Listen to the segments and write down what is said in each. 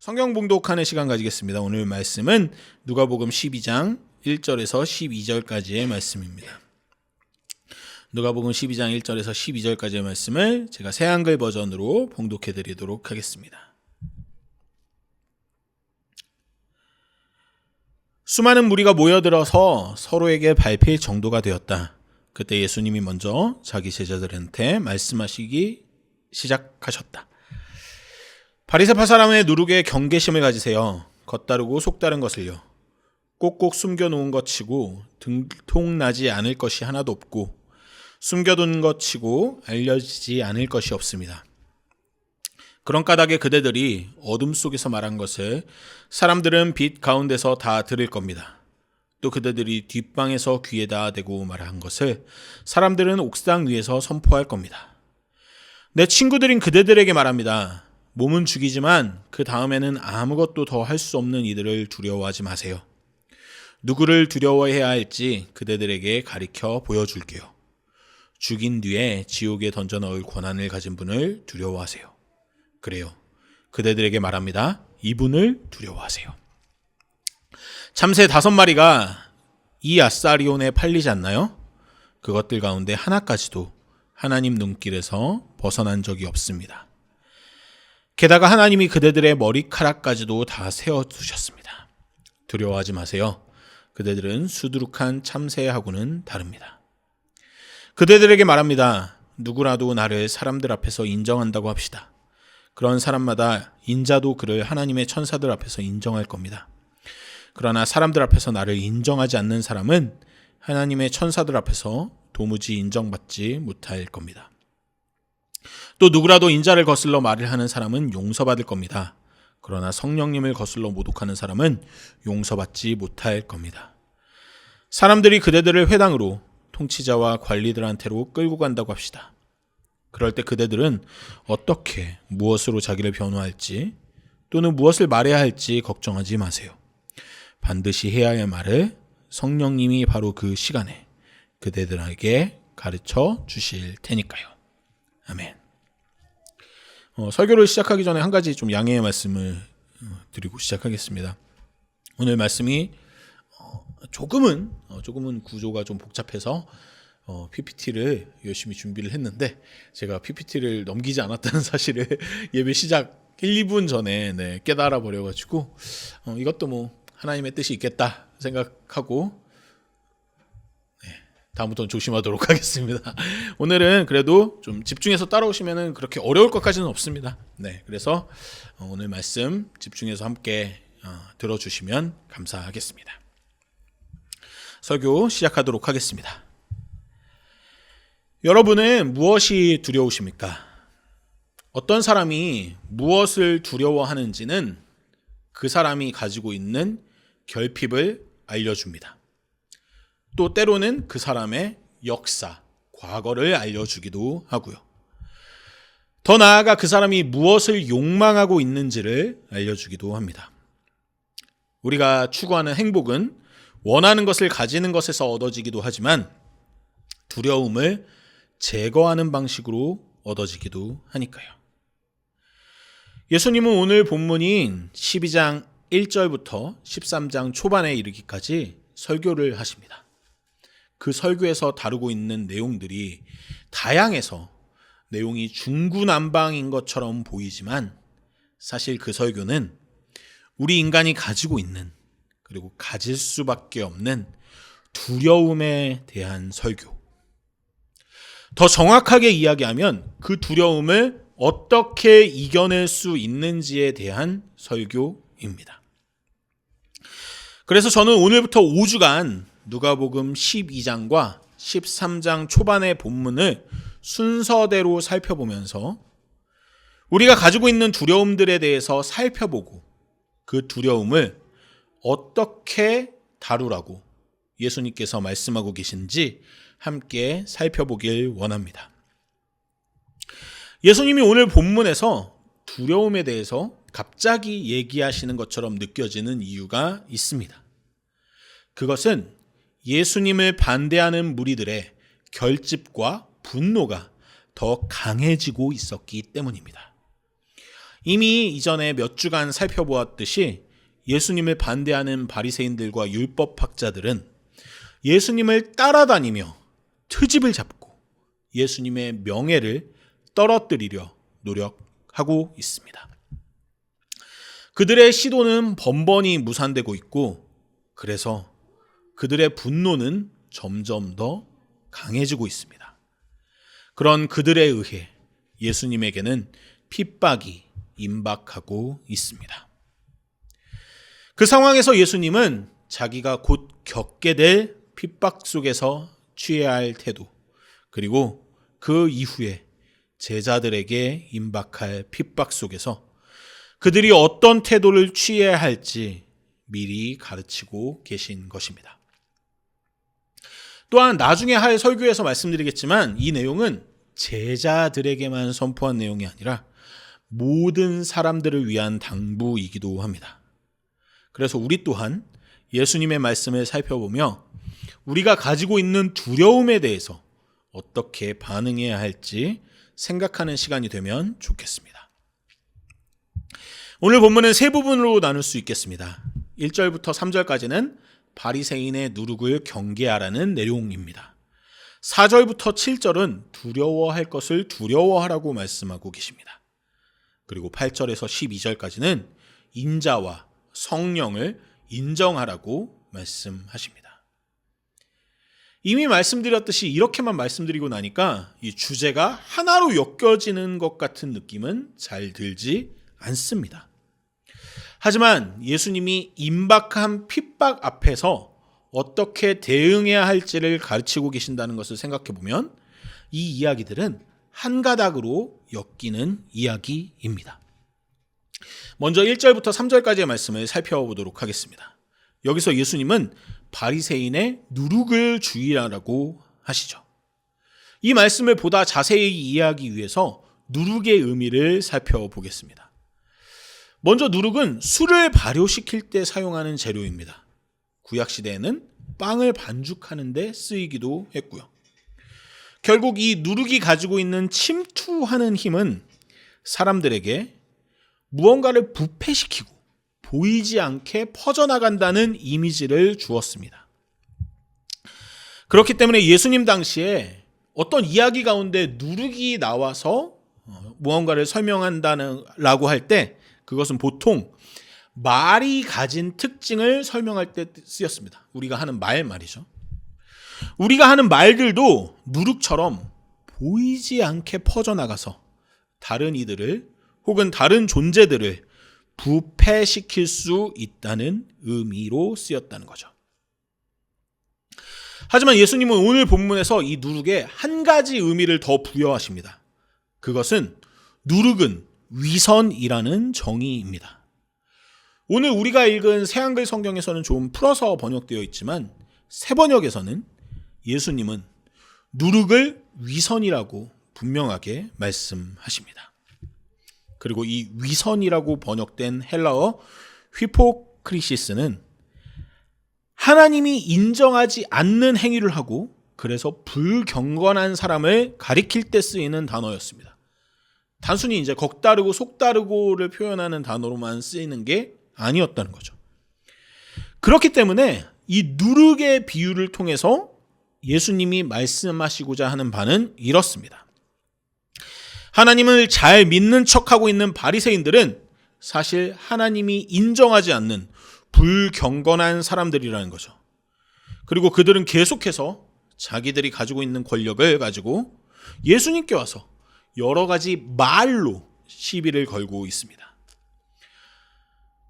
성경 봉독하는 시간 가지겠습니다. 오늘 말씀은 누가복음 12장 1절에서 12절까지의 말씀입니다. 누가복음 12장 1절에서 12절까지의 말씀을 제가 새한글 버전으로 봉독해 드리도록 하겠습니다. 수많은 무리가 모여들어서 서로에게 밟힐 정도가 되었다. 그때 예수님이 먼저 자기 제자들한테 말씀하시기 시작하셨다. 바리새파 사람의 누룩에 경계심을 가지세요. 겉다르고 속다른 것을요. 꼭꼭 숨겨놓은 것 치고 들통나지 않을 것이 하나도 없고 숨겨둔 것 치고 알려지지 않을 것이 없습니다. 그런 까닭에 그대들이 어둠 속에서 말한 것을 사람들은 빛 가운데서 다 들을 겁니다. 또 그대들이 뒷방에서 귀에다 대고 말한 것을 사람들은 옥상 위에서 선포할 겁니다. 내 친구들인 그대들에게 말합니다. 몸은 죽이지만 그 다음에는 아무것도 더 할 수 없는 이들을 두려워하지 마세요. 누구를 두려워해야 할지 그대들에게 가리켜 보여줄게요. 죽인 뒤에 지옥에 던져 넣을 권한을 가진 분을 두려워하세요. 그래요. 그대들에게 말합니다. 이분을 두려워하세요. 참새 5마리가 이 아사리온에 팔리지 않나요? 그것들 가운데 하나까지도 하나님 눈길에서 벗어난 적이 없습니다. 게다가 하나님이 그대들의 머리카락까지도 다 세워두셨습니다. 두려워하지 마세요. 그대들은 수두룩한 참새하고는 다릅니다. 그대들에게 말합니다. 누구라도 나를 사람들 앞에서 인정한다고 합시다. 그런 사람마다 인자도 그를 하나님의 천사들 앞에서 인정할 겁니다. 그러나 사람들 앞에서 나를 인정하지 않는 사람은 하나님의 천사들 앞에서 도무지 인정받지 못할 겁니다. 또 누구라도 인자를 거슬러 말을 하는 사람은 용서받을 겁니다. 그러나 성령님을 거슬러 모독하는 사람은 용서받지 못할 겁니다. 사람들이 그대들을 회당으로 통치자와 관리들한테로 끌고 간다고 합시다. 그럴 때 그대들은 어떻게 무엇으로 자기를 변호할지 또는 무엇을 말해야 할지 걱정하지 마세요. 반드시 해야 할 말을 성령님이 바로 그 시간에 그대들에게 가르쳐 주실 테니까요. 아멘. 설교를 시작하기 전에 한 가지 좀 양해의 말씀을 드리고 시작하겠습니다. 오늘 말씀이 조금은 구조가 좀 복잡해서 PPT를 열심히 준비를 했는데 제가 PPT를 넘기지 않았다는 사실을 예배 시작 1, 2분 전에 깨달아 버려가지고 이것도 뭐 하나님의 뜻이 있겠다 생각하고 다음부터는 조심하도록 하겠습니다. 오늘은 그래도 좀 집중해서 따라오시면 그렇게 어려울 것까지는 없습니다. 그래서 오늘 말씀 집중해서 함께 들어주시면 감사하겠습니다. 설교 시작하도록 하겠습니다. 여러분은 무엇이 두려우십니까? 어떤 사람이 무엇을 두려워하는지는 그 사람이 가지고 있는 결핍을 알려줍니다. 또 때로는 그 사람의 역사, 과거를 알려주기도 하고요. 더 나아가 그 사람이 무엇을 욕망하고 있는지를 알려주기도 합니다. 우리가 추구하는 행복은 원하는 것을 가지는 것에서 얻어지기도 하지만 두려움을 제거하는 방식으로 얻어지기도 하니까요. 예수님은 오늘 본문인 12장 1절부터 13장 초반에 이르기까지 설교를 하십니다. 그 설교에서 다루고 있는 내용들이 다양해서 내용이 중구난방인 것처럼 보이지만 사실 그 설교는 우리 인간이 가지고 있는 그리고 가질 수밖에 없는 두려움에 대한 설교. 더 정확하게 이야기하면 그 두려움을 어떻게 이겨낼 수 있는지에 대한 설교입니다. 그래서 저는 오늘부터 5주간 누가복음 12장과 13장 초반의 본문을 순서대로 살펴보면서 우리가 가지고 있는 두려움들에 대해서 살펴보고 그 두려움을 어떻게 다루라고 예수님께서 말씀하고 계신지 함께 살펴보길 원합니다. 예수님이 오늘 본문에서 두려움에 대해서 갑자기 얘기하시는 것처럼 느껴지는 이유가 있습니다. 그것은 예수님을 반대하는 무리들의 결집과 분노가 더 강해지고 있었기 때문입니다. 이미 이전에 몇 주간 살펴보았듯이 예수님을 반대하는 바리새인들과 율법학자들은 예수님을 따라다니며 트집을 잡고 예수님의 명예를 떨어뜨리려 노력하고 있습니다. 그들의 시도는 번번이 무산되고 있고, 그래서 그들의 분노는 점점 더 강해지고 있습니다. 그런 그들에 의해 예수님에게는 핍박이 임박하고 있습니다. 그 상황에서 예수님은 자기가 곧 겪게 될 핍박 속에서 취해야 할 태도, 그리고 그 이후에 제자들에게 임박할 핍박 속에서 그들이 어떤 태도를 취해야 할지 미리 가르치고 계신 것입니다. 또한 나중에 할 설교에서 말씀드리겠지만 이 내용은 제자들에게만 선포한 내용이 아니라 모든 사람들을 위한 당부이기도 합니다. 그래서 우리 또한 예수님의 말씀을 살펴보며 우리가 가지고 있는 두려움에 대해서 어떻게 반응해야 할지 생각하는 시간이 되면 좋겠습니다. 오늘 본문은 세 부분으로 나눌 수 있겠습니다. 1절부터 3절까지는 바리새인의 누룩을 경계하라는 내용입니다. 4절부터 7절은 두려워할 것을 두려워하라고 말씀하고 계십니다. 그리고 8절에서 12절까지는 인자와 성령을 인정하라고 말씀하십니다. 이미 말씀드렸듯이 이렇게만 말씀드리고 나니까 이 주제가 하나로 엮여지는 것 같은 느낌은 잘 들지 않습니다. 하지만 예수님이 임박한 핍박 앞에서 어떻게 대응해야 할지를 가르치고 계신다는 것을 생각해 보면 이 이야기들은 한 가닥으로 엮이는 이야기입니다. 먼저 1절부터 3절까지의 말씀을 살펴보도록 하겠습니다. 여기서 예수님은 바리새인의 누룩을 주의하라고 하시죠. 이 말씀을 보다 자세히 이해하기 위해서 누룩의 의미를 살펴보겠습니다. 먼저 누룩은 술을 발효시킬 때 사용하는 재료입니다. 구약시대에는 빵을 반죽하는 데 쓰이기도 했고요. 결국 이 누룩이 가지고 있는 침투하는 힘은 사람들에게 무언가를 부패시키고 보이지 않게 퍼져나간다는 이미지를 주었습니다. 그렇기 때문에 예수님 당시에 어떤 이야기 가운데 누룩이 나와서 무언가를 설명한다라고 할 때 그것은 보통 말이 가진 특징을 설명할 때 쓰였습니다. 우리가 하는 말이죠. 우리가 하는 말들도 누룩처럼 보이지 않게 퍼져나가서 다른 이들을 혹은 다른 존재들을 부패시킬 수 있다는 의미로 쓰였다는 거죠. 하지만 예수님은 오늘 본문에서 이 누룩에 한 가지 의미를 더 부여하십니다. 그것은 누룩은 위선이라는 정의입니다. 오늘 우리가 읽은 새한글 성경에서는 좀 풀어서 번역되어 있지만 새 번역에서는 예수님은 누룩을 위선이라고 분명하게 말씀하십니다. 그리고 이 위선이라고 번역된 헬라어 휘포크리시스는 하나님이 인정하지 않는 행위를 하고 그래서 불경건한 사람을 가리킬 때 쓰이는 단어였습니다. 단순히 이제 겁다르고 속다르고를 표현하는 단어로만 쓰이는 게 아니었다는 거죠. 그렇기 때문에 이 누룩의 비유를 통해서 예수님이 말씀하시고자 하는 바는 이렇습니다. 하나님을 잘 믿는 척하고 있는 바리새인들은 사실 하나님이 인정하지 않는 불경건한 사람들이라는 거죠. 그리고 그들은 계속해서 자기들이 가지고 있는 권력을 가지고 예수님께 와서 여러 가지 말로 시비를 걸고 있습니다.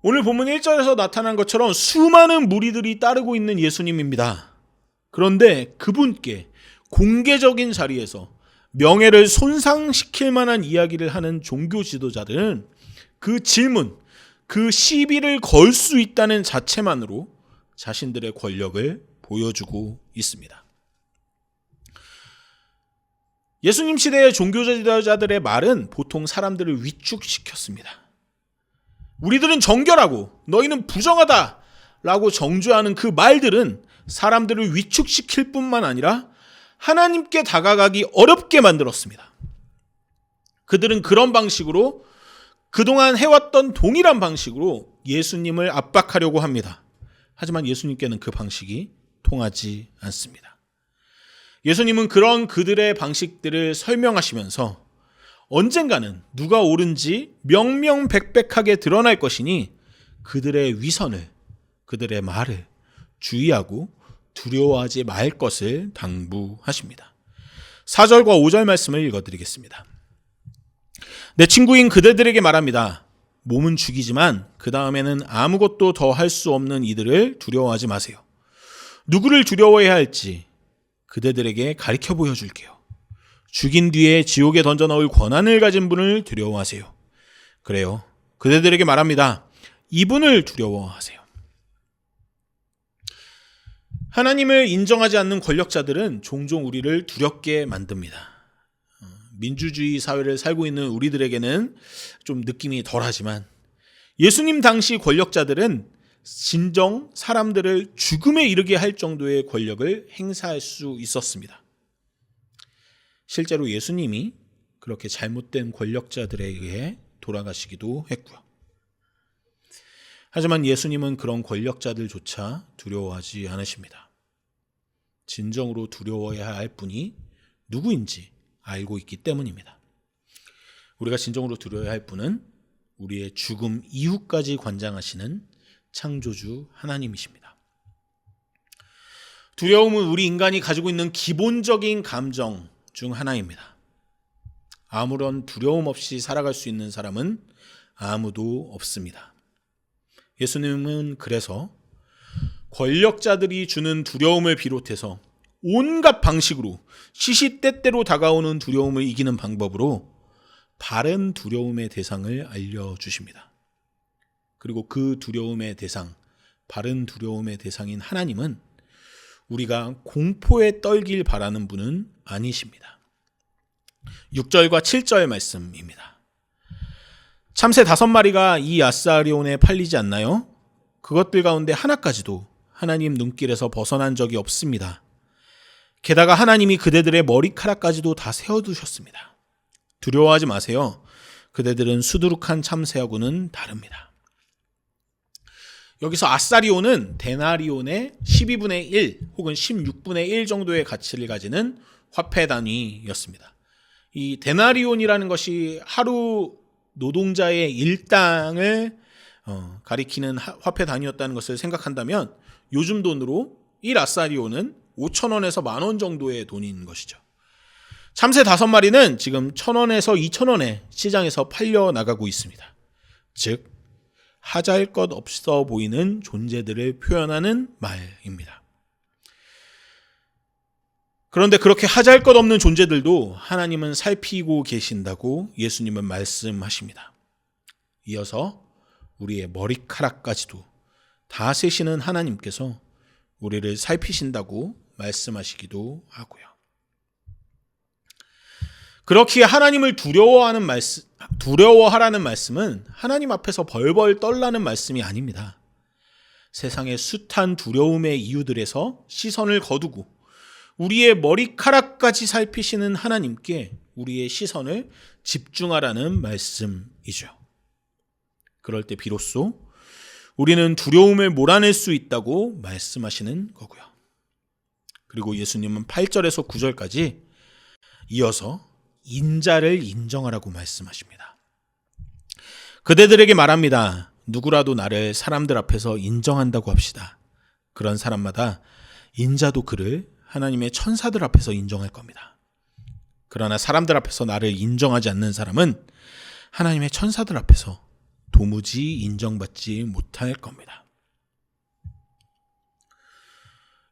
오늘 본문 1절에서 나타난 것처럼 수많은 무리들이 따르고 있는 예수님입니다. 그런데 그분께 공개적인 자리에서 명예를 손상시킬 만한 이야기를 하는 종교 지도자들은 그 질문, 그 시비를 걸 수 있다는 자체만으로 자신들의 권력을 보여주고 있습니다. 예수님 시대의 종교 지도자들의 말은 보통 사람들을 위축시켰습니다. 우리들은 정결하고 너희는 부정하다 라고 정죄하는 그 말들은 사람들을 위축시킬 뿐만 아니라 하나님께 다가가기 어렵게 만들었습니다. 그들은 그런 방식으로 그동안 해왔던 동일한 방식으로 예수님을 압박하려고 합니다. 하지만 예수님께는 그 방식이 통하지 않습니다. 예수님은 그런 그들의 방식들을 설명하시면서 언젠가는 누가 옳은지 명명백백하게 드러날 것이니 그들의 위선을, 그들의 말을 주의하고 두려워하지 말 것을 당부하십니다. 4절과 5절 말씀을 읽어드리겠습니다. 내 친구인 그대들에게 말합니다. 몸은 죽이지만 그 다음에는 아무것도 더 할 수 없는 이들을 두려워하지 마세요. 누구를 두려워해야 할지 그대들에게 가르쳐 보여줄게요. 죽인 뒤에 지옥에 던져 넣을 권한을 가진 분을 두려워하세요. 그래요. 그대들에게 말합니다. 이분을 두려워하세요. 하나님을 인정하지 않는 권력자들은 종종 우리를 두렵게 만듭니다. 민주주의 사회를 살고 있는 우리들에게는 좀 느낌이 덜하지만 예수님 당시 권력자들은 진정 사람들을 죽음에 이르게 할 정도의 권력을 행사할 수 있었습니다. 실제로 예수님이 그렇게 잘못된 권력자들에 의해 돌아가시기도 했고요. 하지만 예수님은 그런 권력자들조차 두려워하지 않으십니다. 진정으로 두려워해야 할 분이 누구인지 알고 있기 때문입니다. 우리가 진정으로 두려워해야 할 분은 우리의 죽음 이후까지 관장하시는 창조주 하나님이십니다. 두려움은 우리 인간이 가지고 있는 기본적인 감정 중 하나입니다. 아무런 두려움 없이 살아갈 수 있는 사람은 아무도 없습니다. 예수님은 그래서 권력자들이 주는 두려움을 비롯해서 온갖 방식으로 시시때때로 다가오는 두려움을 이기는 방법으로 바른 두려움의 대상을 알려주십니다. 그리고 그 두려움의 대상, 바른 두려움의 대상인 하나님은 우리가 공포에 떨길 바라는 분은 아니십니다. 6절과 7절 말씀입니다. 참새 5마리가 이 아사리온에 팔리지 않나요? 그것들 가운데 하나까지도 하나님 눈길에서 벗어난 적이 없습니다. 게다가 하나님이 그대들의 머리카락까지도 다 세워두셨습니다. 두려워하지 마세요. 그대들은 수두룩한 참새하고는 다릅니다. 여기서 아사리온은 데나리온의 12분의 1 혹은 16분의 1 정도의 가치를 가지는 화폐 단위였습니다. 이 데나리온이라는 것이 하루 노동자의 일당을 가리키는 화폐 단위였다는 것을 생각한다면 요즘 돈으로 1 아사리온은 5,000원에서 10,000원 정도의 돈인 것이죠. 참새 5마리는 지금 1,000원에서 2,000원에 시장에서 팔려 나가고 있습니다. 즉 하잘 것 없어 보이는 존재들을 표현하는 말입니다. 그런데 그렇게 하잘 것 없는 존재들도 하나님은 살피고 계신다고 예수님은 말씀하십니다. 이어서 우리의 머리카락까지도 다 세시는 하나님께서 우리를 살피신다고 말씀하시기도 하고요. 그렇기에 하나님을 두려워하라는 말씀은 하나님 앞에서 벌벌 떨라는 말씀이 아닙니다. 세상의 숱한 두려움의 이유들에서 시선을 거두고 우리의 머리카락까지 살피시는 하나님께 우리의 시선을 집중하라는 말씀이죠. 그럴 때 비로소 우리는 두려움을 몰아낼 수 있다고 말씀하시는 거고요. 그리고 예수님은 8절에서 9절까지 이어서 인자를 인정하라고 말씀하십니다. 그대들에게 말합니다. 누구라도 나를 사람들 앞에서 인정한다고 합시다. 그런 사람마다 인자도 그를 하나님의 천사들 앞에서 인정할 겁니다. 그러나 사람들 앞에서 나를 인정하지 않는 사람은 하나님의 천사들 앞에서 도무지 인정받지 못할 겁니다.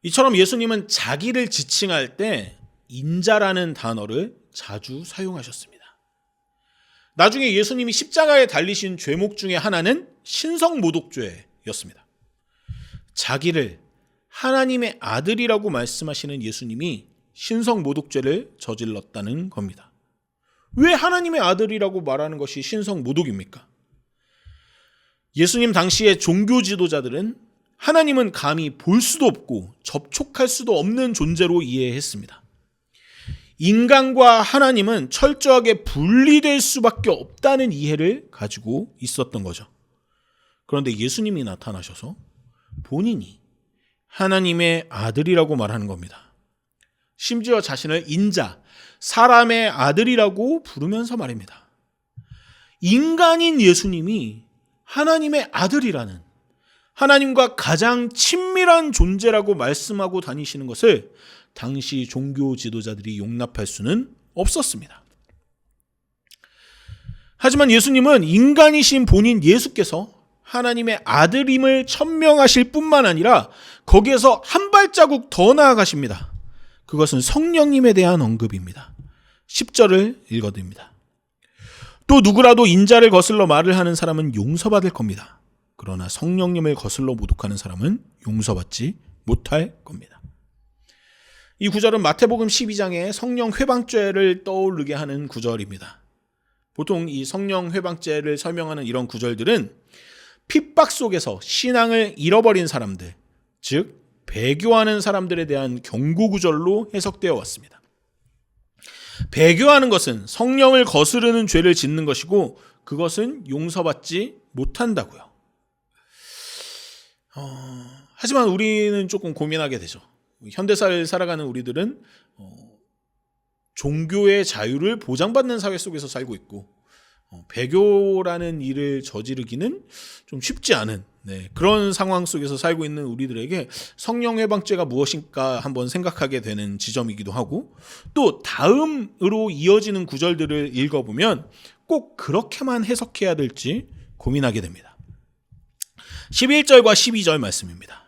이처럼 예수님은 자기를 지칭할 때 인자라는 단어를 자주 사용하셨습니다. 나중에 예수님이 십자가에 달리신 죄목 중에 하나는 신성모독죄였습니다. 자기를 하나님의 아들이라고 말씀하시는 예수님이 신성모독죄를 저질렀다는 겁니다. 왜 하나님의 아들이라고 말하는 것이 신성모독입니까? 예수님 당시의 종교 지도자들은 하나님은 감히 볼 수도 없고 접촉할 수도 없는 존재로 이해했습니다. 인간과 하나님은 철저하게 분리될 수밖에 없다는 이해를 가지고 있었던 거죠. 그런데 예수님이 나타나셔서 본인이 하나님의 아들이라고 말하는 겁니다. 심지어 자신을 인자, 사람의 아들이라고 부르면서 말입니다. 인간인 예수님이 하나님의 아들이라는, 하나님과 가장 친밀한 존재라고 말씀하고 다니시는 것을 당시 종교 지도자들이 용납할 수는 없었습니다. 하지만 예수님은 인간이신 본인 예수께서 하나님의 아들임을 천명하실 뿐만 아니라 거기에서 한 발자국 더 나아가십니다. 그것은 성령님에 대한 언급입니다. 10절을 읽어드립니다. 또 누구라도 인자를 거슬러 말을 하는 사람은 용서받을 겁니다. 그러나 성령님을 거슬러 모독하는 사람은 용서받지 못할 겁니다. 이 구절은 마태복음 12장의 성령 회방죄를 떠오르게 하는 구절입니다. 보통 이 성령 회방죄를 설명하는 이런 구절들은 핍박 속에서 신앙을 잃어버린 사람들, 즉 배교하는 사람들에 대한 경고 구절로 해석되어 왔습니다. 배교하는 것은 성령을 거스르는 죄를 짓는 것이고 그것은 용서받지 못한다고요. 하지만 우리는 조금 고민하게 되죠. 현대사를 살아가는 우리들은 종교의 자유를 보장받는 사회 속에서 살고 있고 배교라는 일을 저지르기는 좀 쉽지 않은 그런 상황 속에서 살고 있는 우리들에게 성령 회방죄가 무엇인가 한번 생각하게 되는 지점이기도 하고, 또 다음으로 이어지는 구절들을 읽어보면 꼭 그렇게만 해석해야 될지 고민하게 됩니다. 11절과 12절 말씀입니다.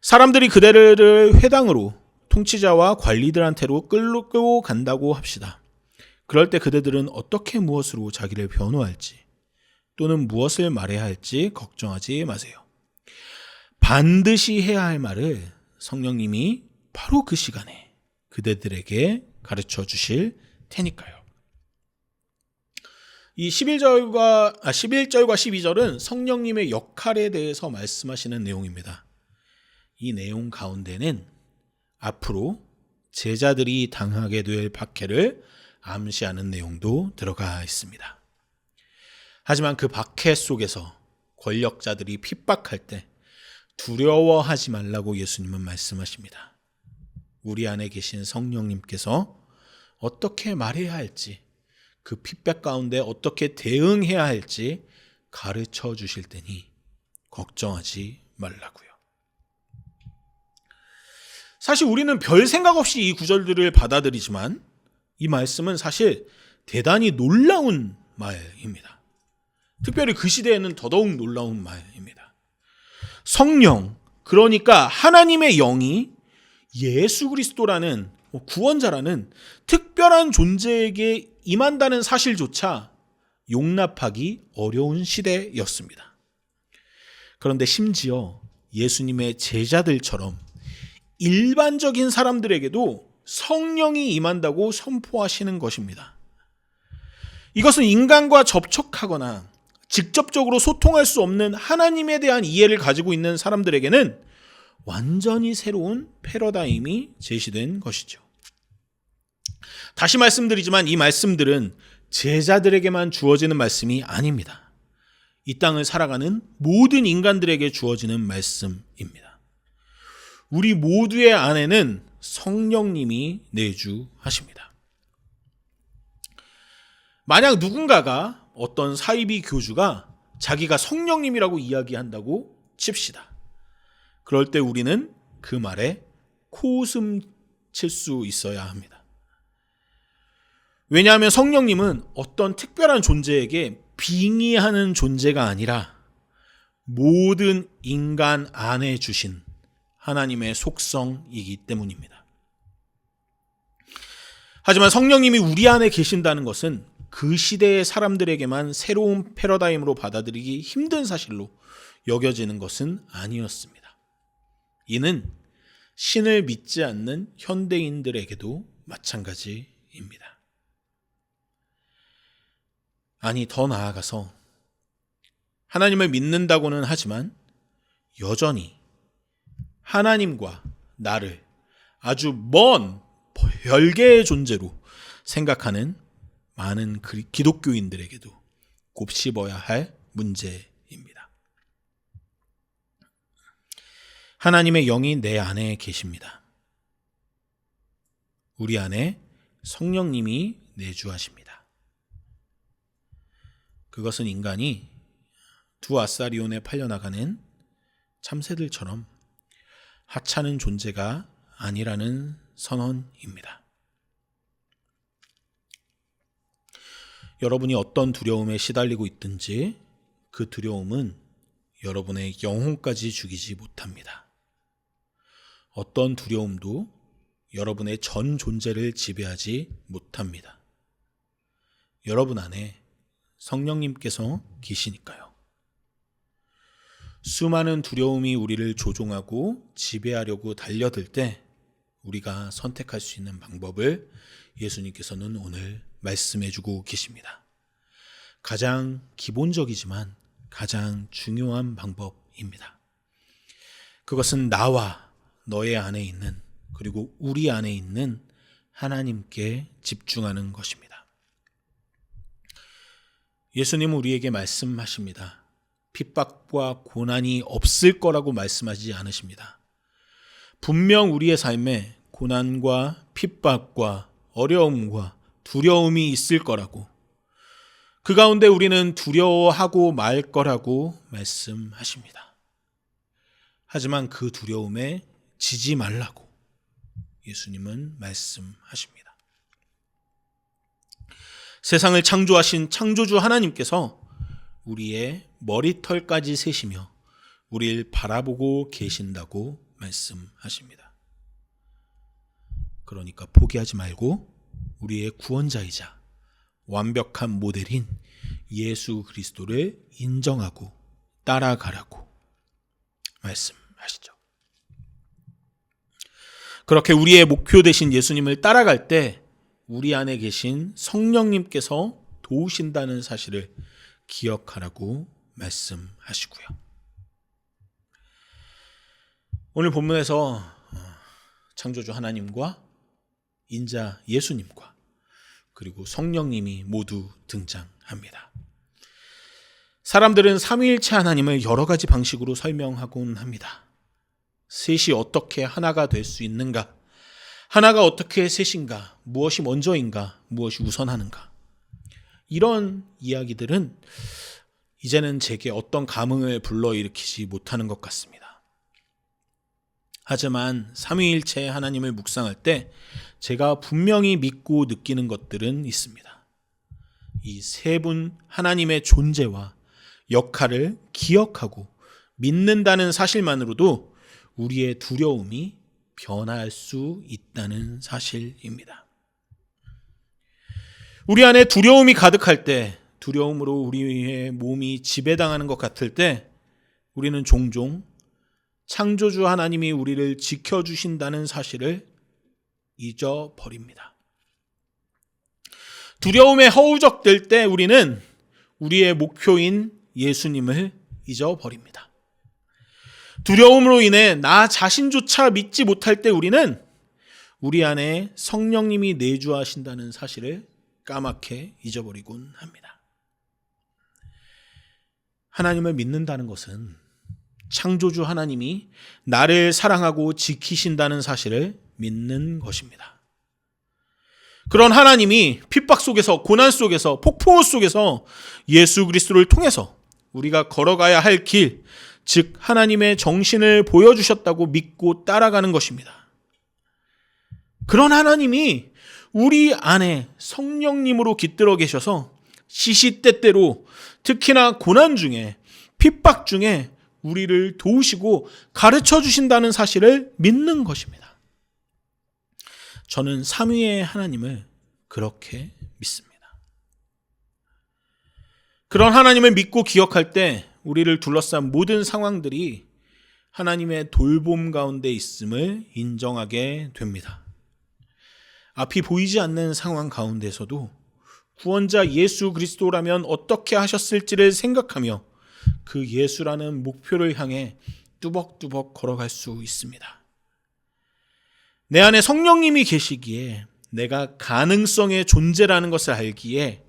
사람들이 그대를 회당으로 통치자와 관리들한테로 끌고 간다고 합시다. 그럴 때 그대들은 어떻게 무엇으로 자기를 변호할지 또는 무엇을 말해야 할지 걱정하지 마세요. 반드시 해야 할 말을 성령님이 바로 그 시간에 그대들에게 가르쳐 주실 테니까요. 이 11절과 12절은 성령님의 역할에 대해서 말씀하시는 내용입니다. 이 내용 가운데는 앞으로 제자들이 당하게 될 박해를 암시하는 내용도 들어가 있습니다. 하지만 그 박해 속에서 권력자들이 핍박할 때 두려워하지 말라고 예수님은 말씀하십니다. 우리 안에 계신 성령님께서 어떻게 말해야 할지, 그 핍박 가운데 어떻게 대응해야 할지 가르쳐 주실 테니 걱정하지 말라고요. 사실 우리는 별 생각 없이 이 구절들을 받아들이지만 이 말씀은 사실 대단히 놀라운 말입니다. 특별히 그 시대에는 더더욱 놀라운 말입니다. 성령, 그러니까 하나님의 영이 예수 그리스도라는 구원자라는 특별한 존재에게 임한다는 사실조차 용납하기 어려운 시대였습니다. 그런데 심지어 예수님의 제자들처럼 일반적인 사람들에게도 성령이 임한다고 선포하시는 것입니다. 이것은 인간과 접촉하거나 직접적으로 소통할 수 없는 하나님에 대한 이해를 가지고 있는 사람들에게는 완전히 새로운 패러다임이 제시된 것이죠. 다시 말씀드리지만 이 말씀들은 제자들에게만 주어지는 말씀이 아닙니다. 이 땅을 살아가는 모든 인간들에게 주어지는 말씀입니다. 우리 모두의 안에는 성령님이 내주하십니다. 만약 누군가가 어떤 사이비 교주가 자기가 성령님이라고 이야기한다고 칩시다. 그럴 때 우리는 그 말에 코웃음 칠 수 있어야 합니다. 왜냐하면 성령님은 어떤 특별한 존재에게 빙의하는 존재가 아니라 모든 인간 안에 주신 하나님의 속성이기 때문입니다. 하지만 성령님이 우리 안에 계신다는 것은 그 시대의 사람들에게만 새로운 패러다임으로 받아들이기 힘든 사실로 여겨지는 것은 아니었습니다. 이는 신을 믿지 않는 현대인들에게도 마찬가지입니다. 아니, 더 나아가서 하나님을 믿는다고는 하지만 여전히 하나님과 나를 아주 먼 별개의 존재로 생각하는 많은 기독교인들에게도 곱씹어야 할 문제입니다. 하나님의 영이 내 안에 계십니다. 우리 안에 성령님이 내주하십니다. 그것은 인간이 두 아사리온에 팔려나가는 참새들처럼 하찮은 존재가 아니라는 선언입니다. 여러분이 어떤 두려움에 시달리고 있든지 그 두려움은 여러분의 영혼까지 죽이지 못합니다. 어떤 두려움도 여러분의 전 존재를 지배하지 못합니다. 여러분 안에 성령님께서 계시니까요. 수많은 두려움이 우리를 조종하고 지배하려고 달려들 때 우리가 선택할 수 있는 방법을 예수님께서는 오늘 말씀해주고 계십니다. 가장 기본적이지만 가장 중요한 방법입니다. 그것은 나와 너의 안에 있는, 그리고 우리 안에 있는 하나님께 집중하는 것입니다. 예수님은 우리에게 말씀하십니다. 핍박과 고난이 없을 거라고 말씀하지 않으십니다. 분명 우리의 삶에 고난과 핍박과 어려움과 두려움이 있을 거라고, 그 가운데 우리는 두려워하고 말 거라고 말씀하십니다. 하지만 그 두려움에 지지 말라고 예수님은 말씀하십니다. 세상을 창조하신 창조주 하나님께서 우리의 머리털까지 세시며 우리를 바라보고 계신다고 말씀하십니다. 그러니까 포기하지 말고 우리의 구원자이자 완벽한 모델인 예수 그리스도를 인정하고 따라가라고 말씀하시죠. 그렇게 우리의 목표 되신 예수님을 따라갈 때 우리 안에 계신 성령님께서 도우신다는 사실을 기억하라고 말씀하시고요. 오늘 본문에서 창조주 하나님과 인자 예수님과 그리고 성령님이 모두 등장합니다. 사람들은 삼위일체 하나님을 여러 가지 방식으로 설명하곤 합니다. 셋이 어떻게 하나가 될 수 있는가? 하나가 어떻게 셋인가? 무엇이 먼저인가? 무엇이 우선하는가? 이런 이야기들은 이제는 제게 어떤 감흥을 불러일으키지 못하는 것 같습니다. 하지만 삼위일체 하나님을 묵상할 때 제가 분명히 믿고 느끼는 것들은 있습니다. 이 세 분 하나님의 존재와 역할을 기억하고 믿는다는 사실만으로도 우리의 두려움이 변할 수 있다는 사실입니다. 우리 안에 두려움이 가득할 때, 두려움으로 우리의 몸이 지배당하는 것 같을 때 우리는 종종 창조주 하나님이 우리를 지켜주신다는 사실을 잊어버립니다. 두려움에 허우적될 때 우리는 우리의 목표인 예수님을 잊어버립니다. 두려움으로 인해 나 자신조차 믿지 못할 때 우리는 우리 안에 성령님이 내주하신다는 사실을 까맣게 잊어버리곤 합니다. 하나님을 믿는다는 것은 창조주 하나님이 나를 사랑하고 지키신다는 사실을 믿는 것입니다. 그런 하나님이 핍박 속에서, 고난 속에서, 폭풍우 속에서 예수 그리스도를 통해서 우리가 걸어가야 할 길, 즉 하나님의 정신을 보여주셨다고 믿고 따라가는 것입니다. 그런 하나님이 우리 안에 성령님으로 깃들어 계셔서 시시때때로, 특히나 고난 중에, 핍박 중에 우리를 도우시고 가르쳐 주신다는 사실을 믿는 것입니다. 저는 삼위의 하나님을 그렇게 믿습니다. 그런 하나님을 믿고 기억할 때 우리를 둘러싼 모든 상황들이 하나님의 돌봄 가운데 있음을 인정하게 됩니다. 앞이 보이지 않는 상황 가운데서도 구원자 예수 그리스도라면 어떻게 하셨을지를 생각하며 그 예수라는 목표를 향해 뚜벅뚜벅 걸어갈 수 있습니다. 내 안에 성령님이 계시기에 내가 가능성의 존재라는 것을 알기에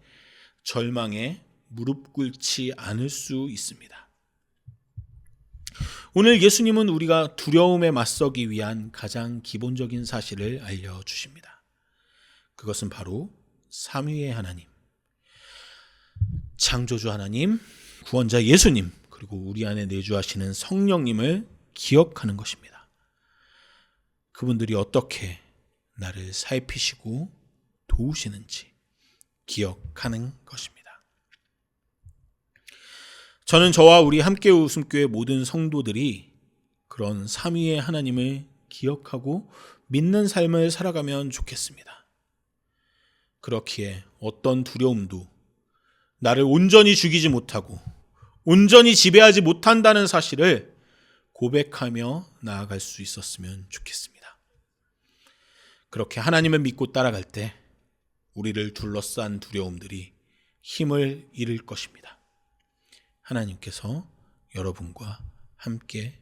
절망에 무릎 꿇지 않을 수 있습니다. 오늘 예수님은 우리가 두려움에 맞서기 위한 가장 기본적인 사실을 알려주십니다. 그것은 바로 삼위의 하나님, 창조주 하나님, 구원자 예수님, 그리고 우리 안에 내주하시는 성령님을 기억하는 것입니다. 그분들이 어떻게 나를 살피시고 도우시는지 기억하는 것입니다. 저는 저와 우리 함께 웃음교회 모든 성도들이 그런 삼위의 하나님을 기억하고 믿는 삶을 살아가면 좋겠습니다. 그렇기에 어떤 두려움도 나를 온전히 죽이지 못하고 온전히 지배하지 못한다는 사실을 고백하며 나아갈 수 있었으면 좋겠습니다. 그렇게 하나님을 믿고 따라갈 때 우리를 둘러싼 두려움들이 힘을 잃을 것입니다. 하나님께서 여러분과 함께